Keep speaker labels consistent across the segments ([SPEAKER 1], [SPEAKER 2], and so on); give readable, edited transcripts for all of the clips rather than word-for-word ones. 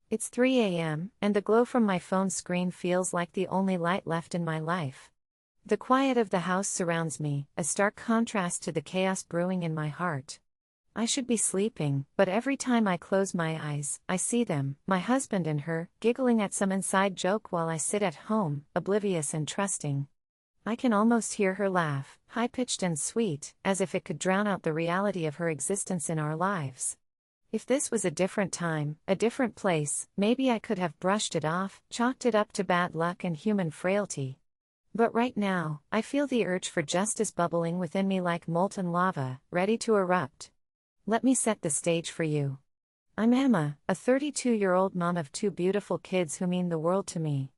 [SPEAKER 1] It's 3 a.m., and the glow from my phone screen feels like the only light left in my life. The quiet of the house surrounds me, a stark contrast to the chaos brewing in my heart. I should be sleeping, but every time I close my eyes, I see them, my husband and her, giggling at some inside joke while I sit at home, oblivious and trusting. I can almost hear her laugh, high-pitched and sweet, as if it could drown out the reality of her existence in our lives. If this was a different time, a different place, maybe I could have brushed it off, chalked it up to bad luck and human frailty. But right now, I feel the urge for justice bubbling within me like molten lava, ready to erupt. Let me set the stage for you. I'm Emma, a 32-year-old mom of two beautiful kids who mean the world to me.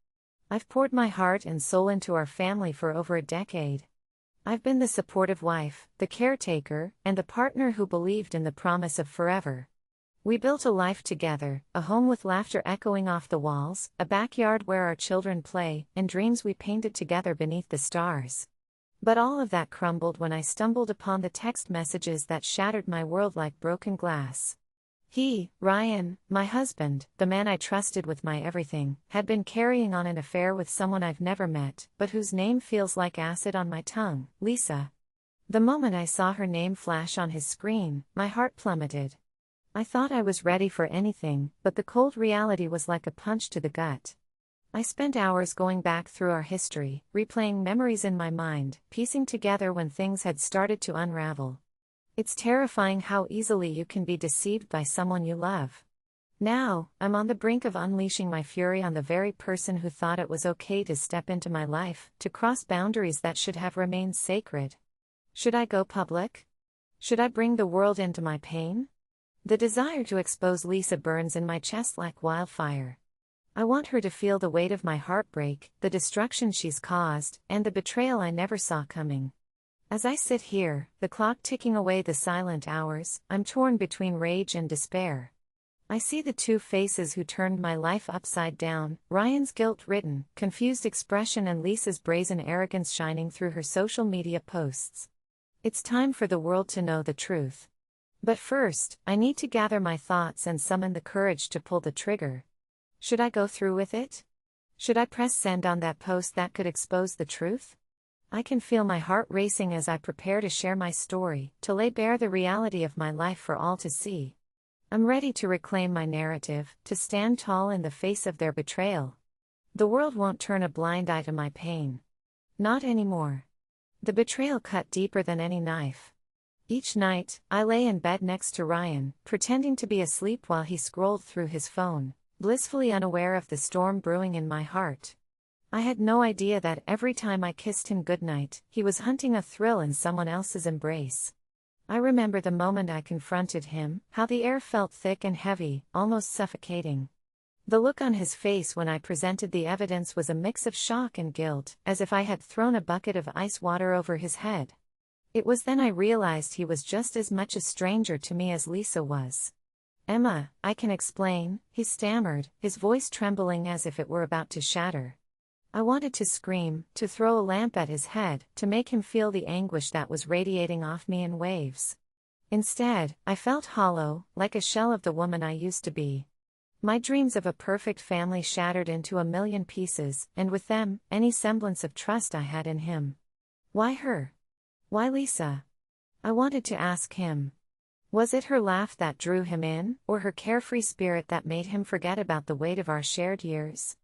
[SPEAKER 1] I've poured my heart and soul into our family for over a decade. I've been the supportive wife, the caretaker, and the partner who believed in the promise of forever. We built a life together, a home with laughter echoing off the walls, a backyard where our children play, and dreams we painted together beneath the stars. But all of that crumbled when I stumbled upon the text messages that shattered my world like broken glass. He, Ryan, my husband, the man I trusted with my everything, had been carrying on an affair with someone I've never met, but whose name feels like acid on my tongue, Lisa. The moment I saw her name flash on his screen, my heart plummeted. I thought I was ready for anything, but the cold reality was like a punch to the gut. I spent hours going back through our history, replaying memories in my mind, piecing together when things had started to unravel. It's terrifying how easily you can be deceived by someone you love. Now, I'm on the brink of unleashing my fury on the very person who thought it was okay to step into my life, to cross boundaries that should have remained sacred. Should I go public? Should I bring the world into my pain? The desire to expose Lisa burns in my chest like wildfire. I want her to feel the weight of my heartbreak, the destruction she's caused, and the betrayal I never saw coming. As I sit here, the clock ticking away the silent hours, I'm torn between rage and despair. I see the two faces who turned my life upside down, Ryan's guilt-ridden, confused expression and Lisa's brazen arrogance shining through her social media posts. It's time for the world to know the truth. But first, I need to gather my thoughts and summon the courage to pull the trigger. Should I go through with it? Should I press send on that post that could expose the truth? I can feel my heart racing as I prepare to share my story, to lay bare the reality of my life for all to see. I'm ready to reclaim my narrative, to stand tall in the face of their betrayal. The world won't turn a blind eye to my pain. Not anymore. The betrayal cut deeper than any knife. Each night, I lay in bed next to Ryan, pretending to be asleep while he scrolled through his phone, blissfully unaware of the storm brewing in my heart. I had no idea that every time I kissed him goodnight, he was hunting a thrill in someone else's embrace. I remember the moment I confronted him, how the air felt thick and heavy, almost suffocating. The look on his face when I presented the evidence was a mix of shock and guilt, as if I had thrown a bucket of ice water over his head. It was then I realized he was just as much a stranger to me as Lisa was. "Emma, I can explain," he stammered, his voice trembling as if it were about to shatter. I wanted to scream, to throw a lamp at his head, to make him feel the anguish that was radiating off me in waves. Instead, I felt hollow, like a shell of the woman I used to be. My dreams of a perfect family shattered into a million pieces, and with them, any semblance of trust I had in him. Why her? Why Lisa? I wanted to ask him. Was it her laugh that drew him in, or her carefree spirit that made him forget about the weight of our shared years?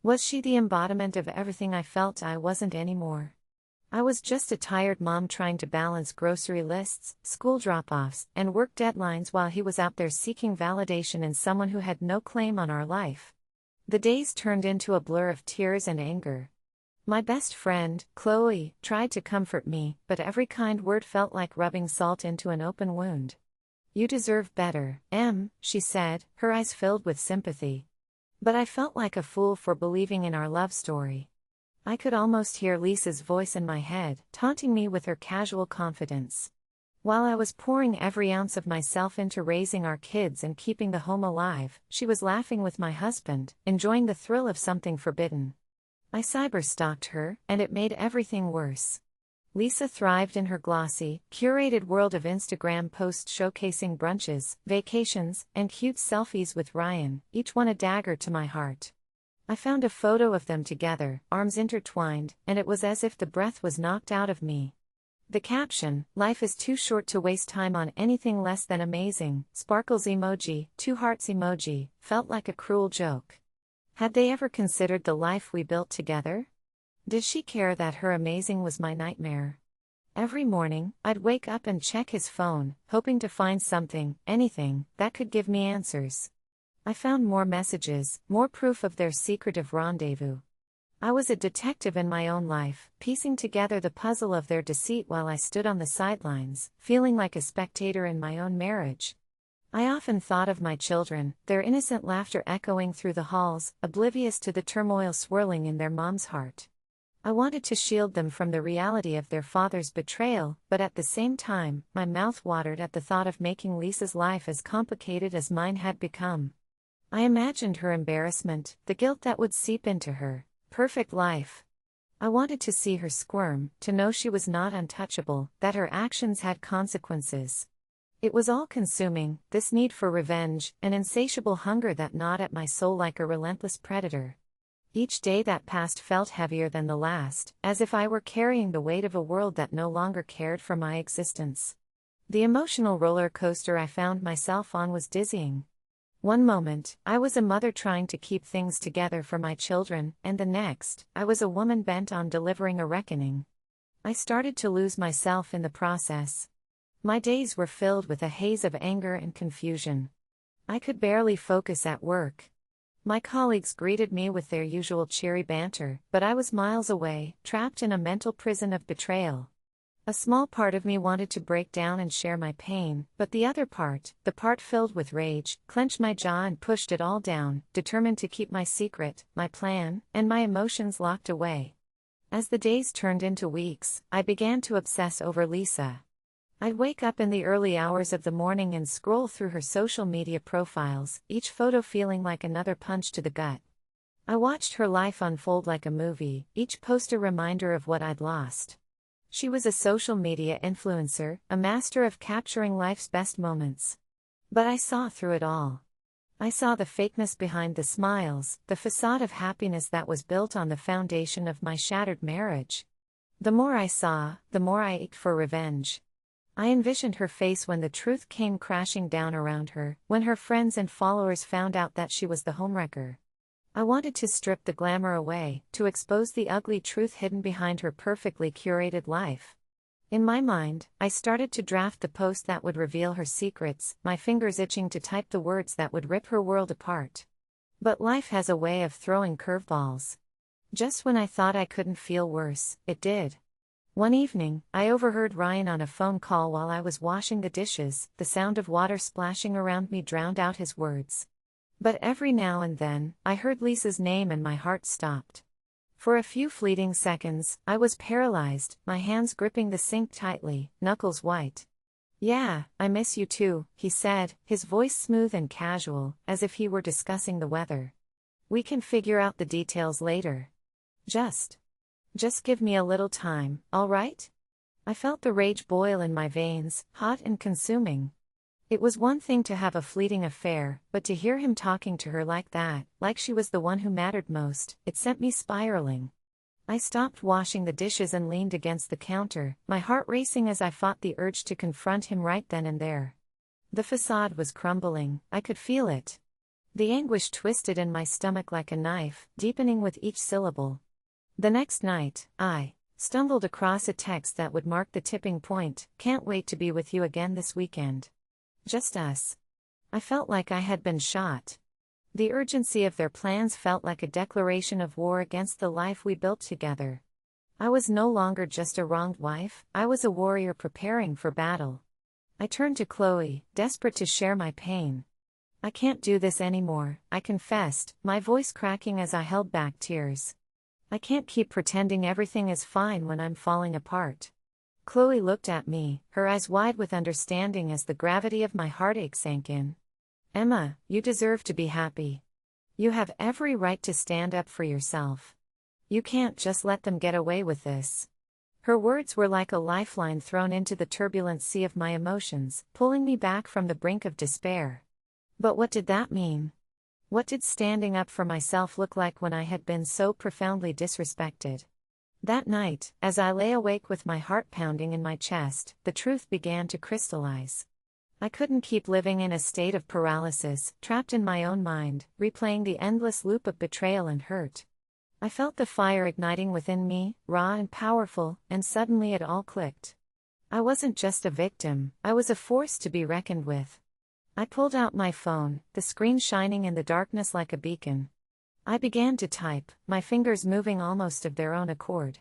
[SPEAKER 1] Was she the embodiment of everything I felt I wasn't anymore? I was just a tired mom trying to balance grocery lists, school drop-offs, and work deadlines while he was out there seeking validation in someone who had no claim on our life. The days turned into a blur of tears and anger. My best friend, Chloe, tried to comfort me, but every kind word felt like rubbing salt into an open wound. "You deserve better, Em," she said, her eyes filled with sympathy. But I felt like a fool for believing in our love story. I could almost hear Lisa's voice in my head, taunting me with her casual confidence. While I was pouring every ounce of myself into raising our kids and keeping the home alive, she was laughing with my husband, enjoying the thrill of something forbidden. I cyber-stalked her, and it made everything worse. Lisa thrived in her glossy, curated world of Instagram posts showcasing brunches, vacations, and cute selfies with Ryan, each one a dagger to my heart. I found a photo of them together, arms intertwined, and it was as if the breath was knocked out of me. The caption, "Life is too short to waste time on anything less than amazing," sparkles emoji, 2 hearts emoji, felt like a cruel joke. Had they ever considered the life we built together? Did she care that her amazing was my nightmare? Every morning, I'd wake up and check his phone, hoping to find something, anything, that could give me answers. I found more messages, more proof of their secretive rendezvous. I was a detective in my own life, piecing together the puzzle of their deceit while I stood on the sidelines, feeling like a spectator in my own marriage. I often thought of my children, their innocent laughter echoing through the halls, oblivious to the turmoil swirling in their mom's heart. I wanted to shield them from the reality of their father's betrayal, but at the same time, my mouth watered at the thought of making Lisa's life as complicated as mine had become. I imagined her embarrassment, the guilt that would seep into her perfect life. I wanted to see her squirm, to know she was not untouchable, that her actions had consequences. It was all-consuming, this need for revenge, an insatiable hunger that gnawed at my soul like a relentless predator. Each day that passed felt heavier than the last, as if I were carrying the weight of a world that no longer cared for my existence. The emotional roller coaster I found myself on was dizzying. One moment, I was a mother trying to keep things together for my children, and the next, I was a woman bent on delivering a reckoning. I started to lose myself in the process. My days were filled with a haze of anger and confusion. I could barely focus at work. My colleagues greeted me with their usual cheery banter, but I was miles away, trapped in a mental prison of betrayal. A small part of me wanted to break down and share my pain, but the other part, the part filled with rage, clenched my jaw and pushed it all down, determined to keep my secret, my plan, and my emotions locked away. As the days turned into weeks, I began to obsess over Lisa. I'd wake up in the early hours of the morning and scroll through her social media profiles, each photo feeling like another punch to the gut. I watched her life unfold like a movie, each post a reminder of what I'd lost. She was a social media influencer, a master of capturing life's best moments. But I saw through it all. I saw the fakeness behind the smiles, the facade of happiness that was built on the foundation of my shattered marriage. The more I saw, the more I ached for revenge. I envisioned her face when the truth came crashing down around her, when her friends and followers found out that she was the homewrecker. I wanted to strip the glamour away, to expose the ugly truth hidden behind her perfectly curated life. In my mind, I started to draft the post that would reveal her secrets, my fingers itching to type the words that would rip her world apart. But life has a way of throwing curveballs. Just when I thought I couldn't feel worse, it did. One evening, I overheard Ryan on a phone call while I was washing the dishes. The sound of water splashing around me drowned out his words. But every now and then, I heard Lisa's name and my heart stopped. For a few fleeting seconds, I was paralyzed, my hands gripping the sink tightly, knuckles white. "Yeah, I miss you too," he said, his voice smooth and casual, as if he were discussing the weather. "We can figure out the details later. Just give me a little time, all right?" I felt the rage boil in my veins, hot and consuming. It was one thing to have a fleeting affair, but to hear him talking to her like that, like she was the one who mattered most, it sent me spiraling. I stopped washing the dishes and leaned against the counter, my heart racing as I fought the urge to confront him right then and there. The facade was crumbling, I could feel it. The anguish twisted in my stomach like a knife, deepening with each syllable. The next night, I stumbled across a text that would mark the tipping point. "Can't wait to be with you again this weekend. Just us." I felt like I had been shot. The urgency of their plans felt like a declaration of war against the life we built together. I was no longer just a wronged wife, I was a warrior preparing for battle. I turned to Chloe, desperate to share my pain. "I can't do this anymore," I confessed, my voice cracking as I held back tears. "I can't keep pretending everything is fine when I'm falling apart." Chloe looked at me, her eyes wide with understanding as the gravity of my heartache sank in. "Emma, you deserve to be happy. You have every right to stand up for yourself. You can't just let them get away with this." Her words were like a lifeline thrown into the turbulent sea of my emotions, pulling me back from the brink of despair. But what did that mean? What did standing up for myself look like when I had been so profoundly disrespected? That night, as I lay awake with my heart pounding in my chest, the truth began to crystallize. I couldn't keep living in a state of paralysis, trapped in my own mind, replaying the endless loop of betrayal and hurt. I felt the fire igniting within me, raw and powerful, and suddenly it all clicked. I wasn't just a victim, I was a force to be reckoned with. I pulled out my phone, the screen shining in the darkness like a beacon. I began to type, my fingers moving almost of their own accord.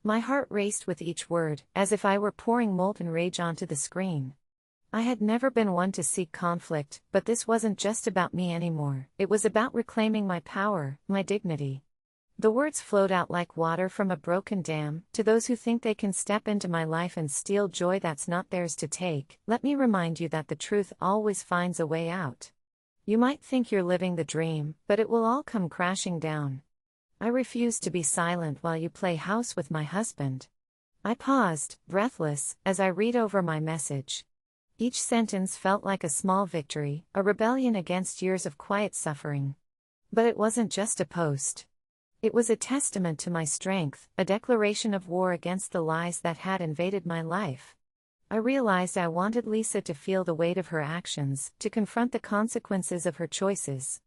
[SPEAKER 1] My heart raced with each word, as if I were pouring molten rage onto the screen. I had never been one to seek conflict, but this wasn't just about me anymore, it was about reclaiming my power, my dignity. The words flowed out like water from a broken dam. To those who think they can step into my life and steal joy that's not theirs to take, let me remind you that the truth always finds a way out. You might think you're living the dream, but it will all come crashing down. I refuse to be silent while you play house with my husband. I paused, breathless, as I read over my message. Each sentence felt like a small victory, a rebellion against years of quiet suffering. But it wasn't just a post. It was a testament to my strength, a declaration of war against the lies that had invaded my life. I realized I wanted Lisa to feel the weight of her actions, to confront the consequences of her choices.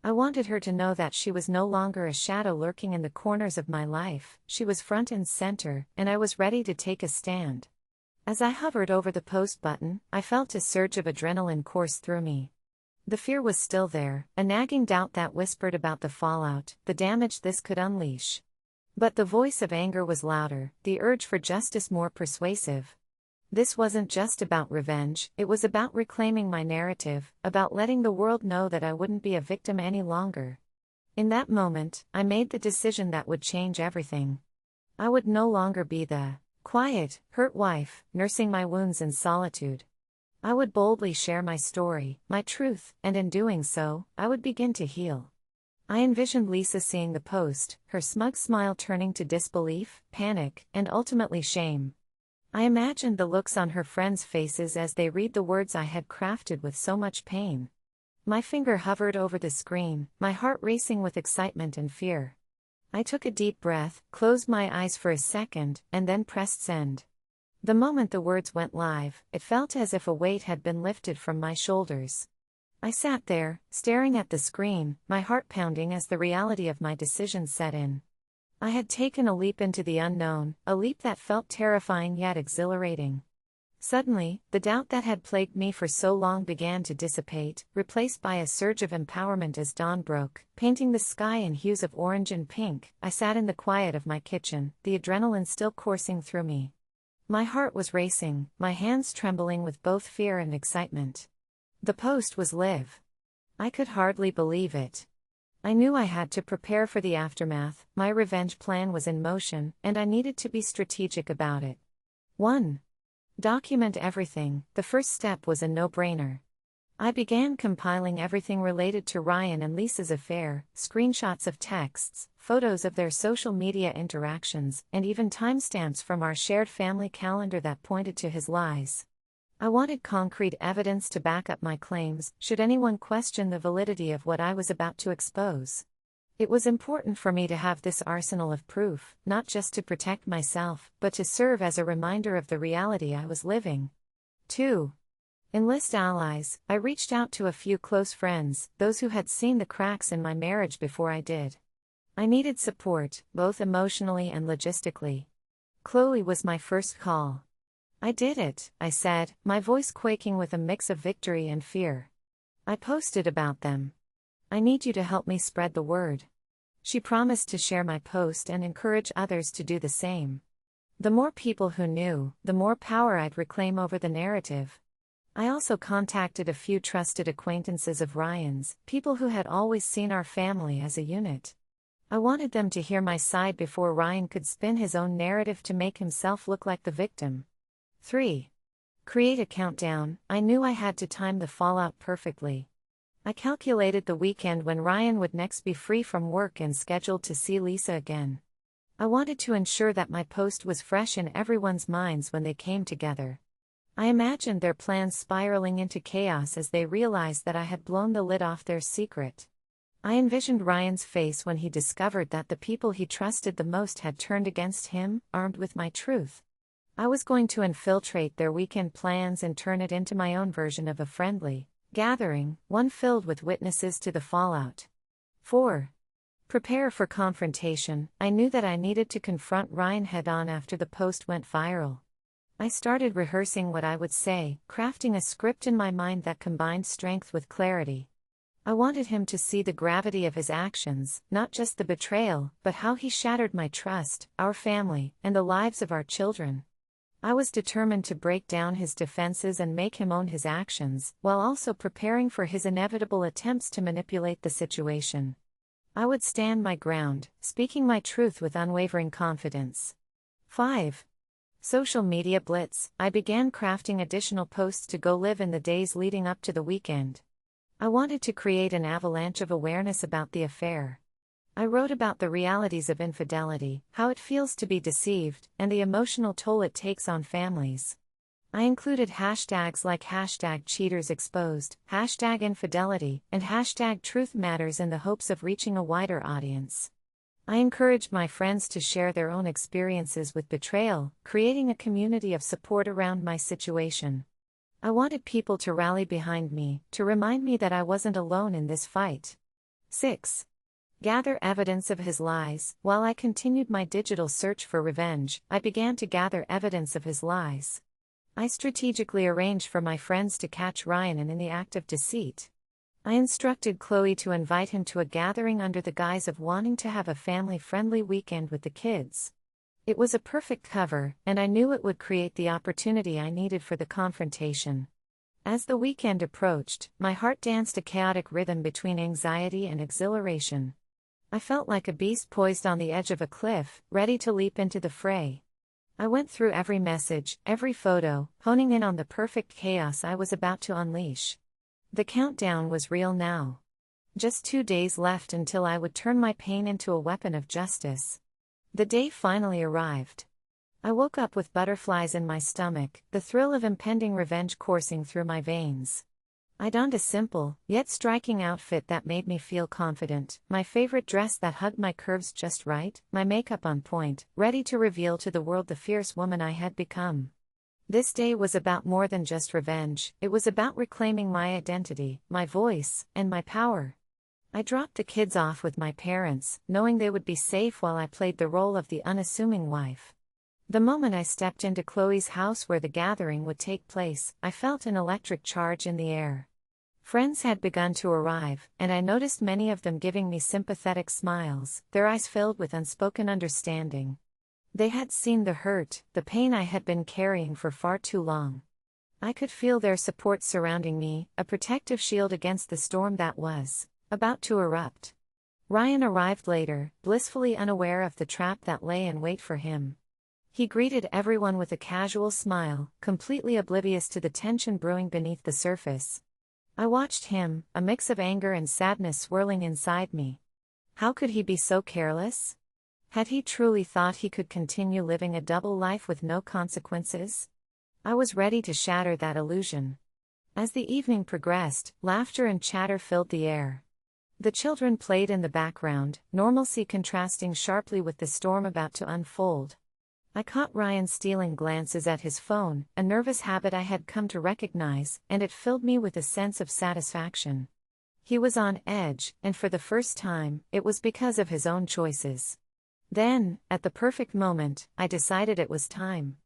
[SPEAKER 1] I wanted her to know that she was no longer a shadow lurking in the corners of my life, she was front and center, and I was ready to take a stand. As I hovered over the post button, I felt a surge of adrenaline course through me. The fear was still there, a nagging doubt that whispered about the fallout, the damage this could unleash. But the voice of anger was louder, the urge for justice more persuasive. This wasn't just about revenge, it was about reclaiming my narrative, about letting the world know that I wouldn't be a victim any longer. In that moment, I made the decision that would change everything. I would no longer be the quiet, hurt wife, nursing my wounds in solitude. I would boldly share my story, my truth, and in doing so, I would begin to heal. I envisioned Lisa seeing the post, her smug smile turning to disbelief, panic, and ultimately shame. I imagined the looks on her friends' faces as they read the words I had crafted with so much pain. My finger hovered over the screen, my heart racing with excitement and fear. I took a deep breath, closed my eyes for a second, and then pressed send. The moment the words went live, it felt as if a weight had been lifted from my shoulders. I sat there, staring at the screen, my heart pounding as the reality of my decision set in. I had taken a leap into the unknown, a leap that felt terrifying yet exhilarating. Suddenly, the doubt that had plagued me for so long began to dissipate, replaced by a surge of empowerment as dawn broke, painting the sky in hues of orange and pink. I sat in the quiet of my kitchen, the adrenaline still coursing through me. My heart was racing, my hands trembling with both fear and excitement. The post was live. I could hardly believe it. I knew I had to prepare for the aftermath, my revenge plan was in motion, and I needed to be strategic about it. 1. Document everything. The first step was a no-brainer. I began compiling everything related to Ryan and Lisa's affair, screenshots of texts, photos of their social media interactions, and even timestamps from our shared family calendar that pointed to his lies. I wanted concrete evidence to back up my claims, should anyone question the validity of what I was about to expose. It was important for me to have this arsenal of proof, not just to protect myself, but to serve as a reminder of the reality I was living. 2. Enlist allies. I reached out to a few close friends, those who had seen the cracks in my marriage before I did. I needed support, both emotionally and logistically. Chloe was my first call. I did it, I said, my voice quaking with a mix of victory and fear. I posted about them. I need you to help me spread the word. She promised to share my post and encourage others to do the same. The more people who knew, the more power I'd reclaim over the narrative. I also contacted a few trusted acquaintances of Ryan's, people who had always seen our family as a unit. I wanted them to hear my side before Ryan could spin his own narrative to make himself look like the victim. 3. Create a countdown. I knew I had to time the fallout perfectly. I calculated the weekend when Ryan would next be free from work and scheduled to see Lisa again. I I wanted to ensure that my post was fresh in everyone's minds when they came together. I imagined their plans spiraling into chaos as they realized that I had blown the lid off their secret. I envisioned Ryan's face when he discovered that the people he trusted the most had turned against him, armed with my truth. I was going to infiltrate their weekend plans and turn it into my own version of a friendly gathering, one filled with witnesses to the fallout. 4. Prepare for confrontation. I knew that I needed to confront Ryan head-on after the post went viral. I started rehearsing what I would say, crafting a script in my mind that combined strength with clarity. I wanted him to see the gravity of his actions, not just the betrayal, but how he shattered my trust, our family, and the lives of our children. I was determined to break down his defenses and make him own his actions, while also preparing for his inevitable attempts to manipulate the situation. I would stand my ground, speaking my truth with unwavering confidence. 5. Social media blitz. I began crafting additional posts to go live in the days leading up to the weekend. I wanted to create an avalanche of awareness about the affair. I wrote about the realities of infidelity, how it feels to be deceived, and the emotional toll it takes on families. I included hashtags like #CheatersExposed, #infidelity, and #truthmatters in the hopes of reaching a wider audience. I encouraged my friends to share their own experiences with betrayal, creating a community of support around my situation. I wanted people to rally behind me, to remind me that I wasn't alone in this fight. 6. Gather evidence of his lies. While I continued my digital search for revenge, I began to gather evidence of his lies. I strategically arranged for my friends to catch Ryan in the act of deceit. I instructed Chloe to invite him to a gathering under the guise of wanting to have a family-friendly weekend with the kids. It was a perfect cover, and I knew it would create the opportunity I needed for the confrontation. As the weekend approached, my heart danced a chaotic rhythm between anxiety and exhilaration. I felt like a beast poised on the edge of a cliff, ready to leap into the fray. I went through every message, every photo, honing in on the perfect chaos I was about to unleash. The countdown was real now. Just 2 days left until I would turn my pain into a weapon of justice. The day finally arrived. I woke up with butterflies in my stomach, the thrill of impending revenge coursing through my veins. I donned a simple, yet striking outfit that made me feel confident, my favorite dress that hugged my curves just right, my makeup on point, ready to reveal to the world the fierce woman I had become. This day was about more than just revenge, it was about reclaiming my identity, my voice, and my power. I dropped the kids off with my parents, knowing they would be safe while I played the role of the unassuming wife. The moment I stepped into Chloe's house where the gathering would take place, I felt an electric charge in the air. Friends had begun to arrive, and I noticed many of them giving me sympathetic smiles, their eyes filled with unspoken understanding. They had seen the hurt, the pain I had been carrying for far too long. I could feel their support surrounding me, a protective shield against the storm that was about to erupt. Ryan arrived later, blissfully unaware of the trap that lay in wait for him. He greeted everyone with a casual smile, completely oblivious to the tension brewing beneath the surface. I watched him, a mix of anger and sadness swirling inside me. How could he be so careless? Had he truly thought he could continue living a double life with no consequences? I was ready to shatter that illusion. As the evening progressed, laughter and chatter filled the air. The children played in the background, normalcy contrasting sharply with the storm about to unfold. I caught Ryan stealing glances at his phone, a nervous habit I had come to recognize, and it filled me with a sense of satisfaction. He was on edge, and for the first time, it was because of his own choices. Then, at the perfect moment, I decided it was time.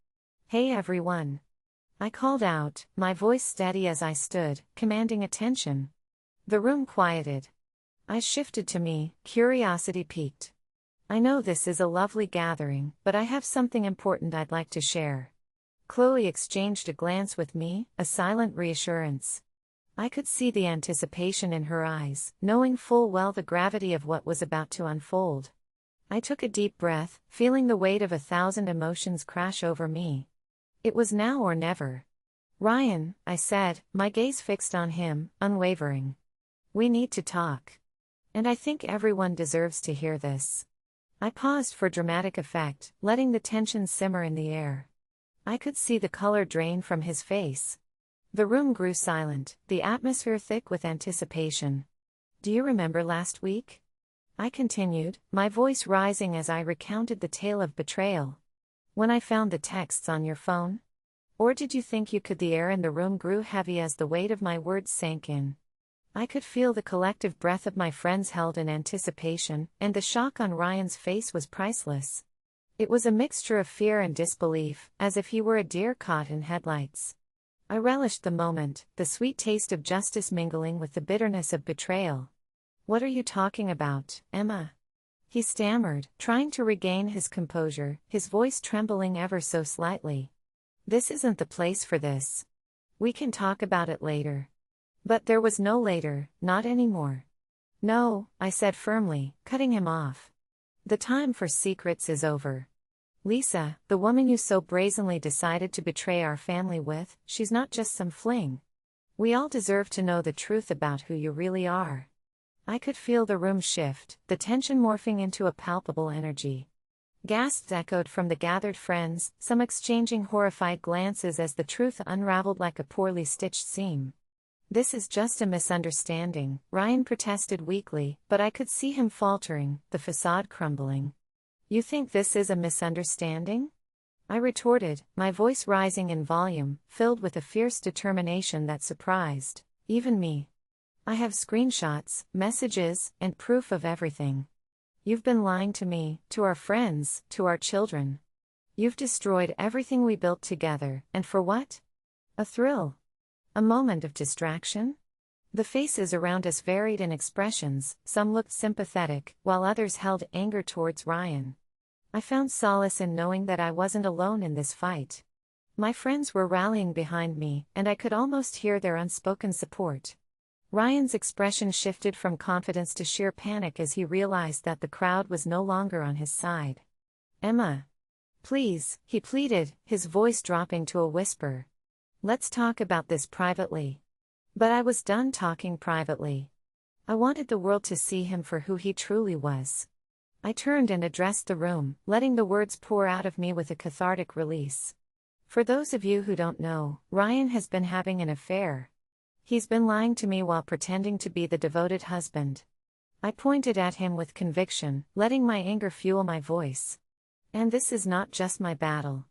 [SPEAKER 1] "Hey everyone!" I called out, my voice steady as I stood, commanding attention. The room quieted. Eyes shifted to me, curiosity piqued. "I know this is a lovely gathering, but I have something important I'd like to share." Chloe exchanged a glance with me, a silent reassurance. I could see the anticipation in her eyes, knowing full well the gravity of what was about to unfold. I took a deep breath, feeling the weight of 1,000 emotions crash over me. It was now or never. "Ryan," I said, my gaze fixed on him, unwavering. "We need to talk. And I think everyone deserves to hear this." I paused for dramatic effect, letting the tension simmer in the air. I could see the color drain from his face. The room grew silent, the atmosphere thick with anticipation. "Do you remember last week?" I continued, my voice rising as I recounted the tale of betrayal. "When I found the texts on your phone? Or did you think you could?" The air in the room grew heavy as the weight of my words sank in. I could feel the collective breath of my friends held in anticipation, and the shock on Ryan's face was priceless. It was a mixture of fear and disbelief, as if he were a deer caught in headlights. I relished the moment, the sweet taste of justice mingling with the bitterness of betrayal. "What are you talking about, Emma?" he stammered, trying to regain his composure, his voice trembling ever so slightly. "This isn't the place for this. We can talk about it later." But there was no later, not anymore. "No," I said firmly, cutting him off. "The time for secrets is over. Lisa, the woman you so brazenly decided to betray our family with, she's not just some fling. We all deserve to know the truth about who you really are." I could feel the room shift, the tension morphing into a palpable energy. Gasps echoed from the gathered friends, some exchanging horrified glances as the truth unraveled like a poorly stitched seam. "This is just a misunderstanding," Ryan protested weakly, but I could see him faltering, the facade crumbling. "You think this is a misunderstanding?" I retorted, my voice rising in volume, filled with a fierce determination that surprised even me. "I have screenshots, messages, and proof of everything. You've been lying to me, to our friends, to our children. You've destroyed everything we built together, and for what? A thrill? A moment of distraction?" The faces around us varied in expressions, some looked sympathetic, while others held anger towards Ryan. I found solace in knowing that I wasn't alone in this fight. My friends were rallying behind me, and I could almost hear their unspoken support. Ryan's expression shifted from confidence to sheer panic as he realized that the crowd was no longer on his side. "Emma. Please," he pleaded, his voice dropping to a whisper. "Let's talk about this privately." But I was done talking privately. I wanted the world to see him for who he truly was. I turned and addressed the room, letting the words pour out of me with a cathartic release. "For those of you who don't know, Ryan has been having an affair. He's been lying to me while pretending to be the devoted husband." I pointed at him with conviction, letting my anger fuel my voice. "And this is not just my battle.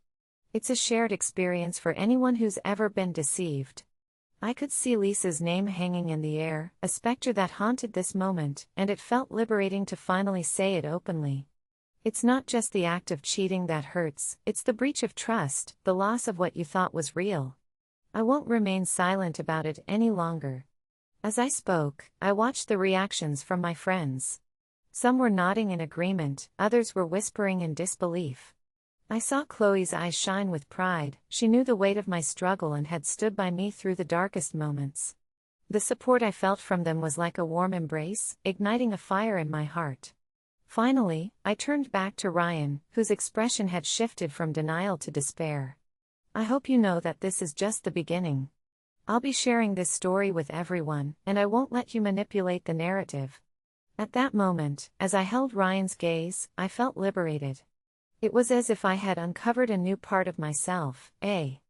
[SPEAKER 1] It's a shared experience for anyone who's ever been deceived." I could see Lisa's name hanging in the air, a specter that haunted this moment, and it felt liberating to finally say it openly. "It's not just the act of cheating that hurts, it's the breach of trust, the loss of what you thought was real. I won't remain silent about it any longer." As I spoke, I watched the reactions from my friends. Some were nodding in agreement, others were whispering in disbelief. I saw Chloe's eyes shine with pride. She knew the weight of my struggle and had stood by me through the darkest moments. The support I felt from them was like a warm embrace, igniting a fire in my heart. Finally, I turned back to Ryan, whose expression had shifted from denial to despair. "I hope you know that this is just the beginning. I'll be sharing this story with everyone, and I won't let you manipulate the narrative." At that moment, as I held Ryan's gaze, I felt liberated. It was as if I had uncovered a new part of myself, a